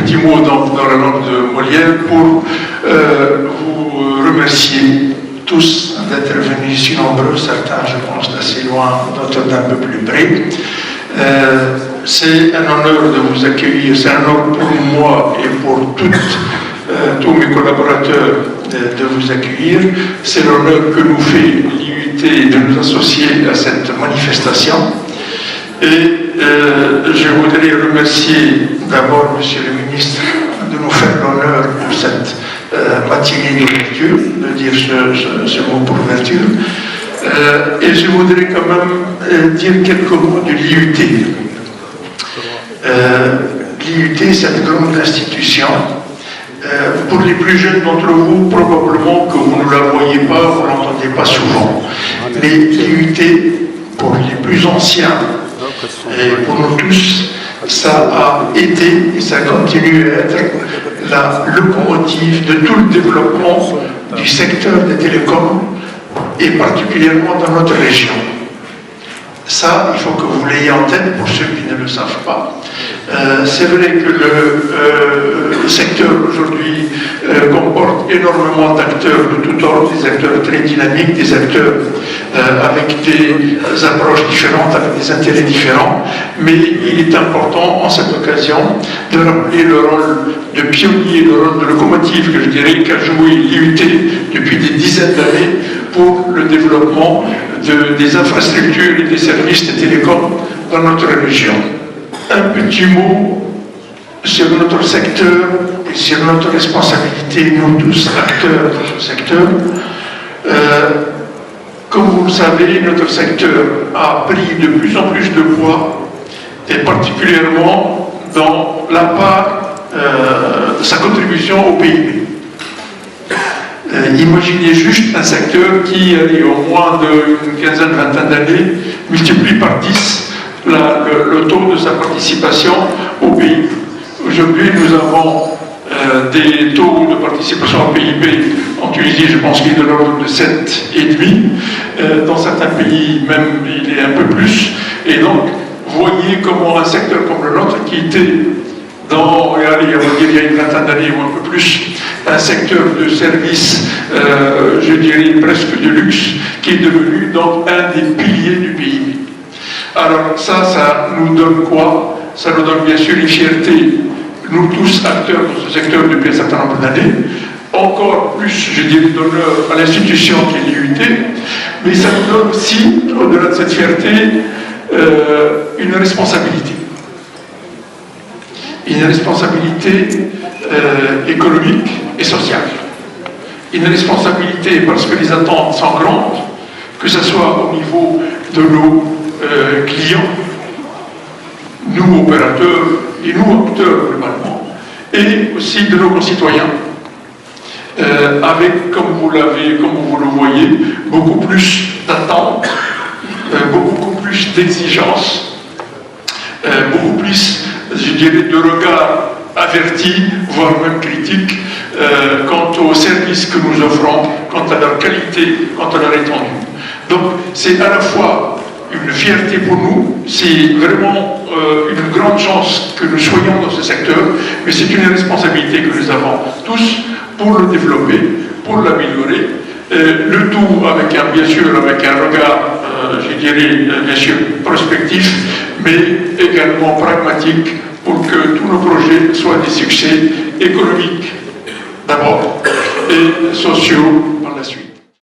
petit mot dans la langue de Molière pour vous remercier tous d'être venus si nombreux, certains je pense d'assez loin, d'autres d'un peu plus près. C'est un honneur de vous accueillir, c'est un honneur pour moi et pour tous mes collaborateurs de vous accueillir. C'est l'honneur que nous fait l'IUT de nous associer à cette manifestation. Et je voudrais remercier d'abord Monsieur le ministre de nous faire l'honneur pour cette matinée d'ouverture, de dire ce mot pour ouverture. Et je voudrais quand même dire quelques mots de l'IUT. L'IUT, c'est une grande institution. Pour les plus jeunes d'entre vous, probablement que vous ne la voyez pas, vous ne l'entendez pas souvent. Mais l'IUT, pour les plus anciens, et pour nous tous, ça a été et ça continue à être la locomotive de tout le développement du secteur des télécoms et particulièrement dans notre région. Ça, il faut que vous l'ayez en tête pour ceux qui ne le savent pas. C'est vrai que le secteur aujourd'hui comporte énormément d'acteurs de tout ordre, des acteurs très dynamiques, des acteurs avec des approches différentes, avec des intérêts différents, mais il est important en cette occasion de rappeler le rôle de pionnier, le rôle de locomotive que je dirais qu'a joué l'IUT depuis des dizaines d'années pour le développement des infrastructures et des services de télécom dans notre région. Un petit mot sur notre secteur et sur notre responsabilité, nous tous acteurs de ce secteur. Comme vous le savez, notre secteur a pris de plus en plus de poids, et particulièrement dans la part de sa contribution au PIB. Imaginez juste un secteur qui, au moins d'une quinzaine, vingtaine d'années, multiplie par 10 le taux de sa participation au PIB. Aujourd'hui, nous avons des taux de participation au PIB en Tunisie, je pense qu'il est de l'ordre de 7,5. Dans certains pays, même, il est un peu plus. Et donc, voyez comment un secteur comme le nôtre, qui était il y a une vingtaine d'années ou un peu plus, un secteur de services, je dirais presque de luxe, qui est devenu donc un des piliers du PIB. Alors ça nous donne quoi? Ça nous donne bien sûr une fierté, nous tous acteurs de ce secteur depuis un certain nombre d'années, encore plus, je dirais, d'honneur à l'institution qui est l'IUT, mais ça nous donne aussi, au-delà de cette fierté, une responsabilité. Une responsabilité économique et sociale. Une responsabilité parce que les attentes sont grandes, que ce soit au niveau de nos clients, nous opérateurs et nous acteurs globalement, et aussi de nos concitoyens, avec, comme vous le voyez, beaucoup plus d'attentes, beaucoup plus d'exigences, beaucoup plus, je dirais, de regards avertis, voire même critiques, quant aux services que nous offrons, quant à leur qualité, quant à leur étendue. Donc c'est à la fois une fierté pour nous, c'est vraiment une grande chance que nous soyons dans ce secteur, mais c'est une responsabilité que nous avons tous pour le développer, pour l'améliorer, le tout avec bien sûr avec un regard, je dirais, bien sûr prospectif, mais également pragmatique pour que tous nos projets soient des succès économiques d'abord et sociaux par la suite.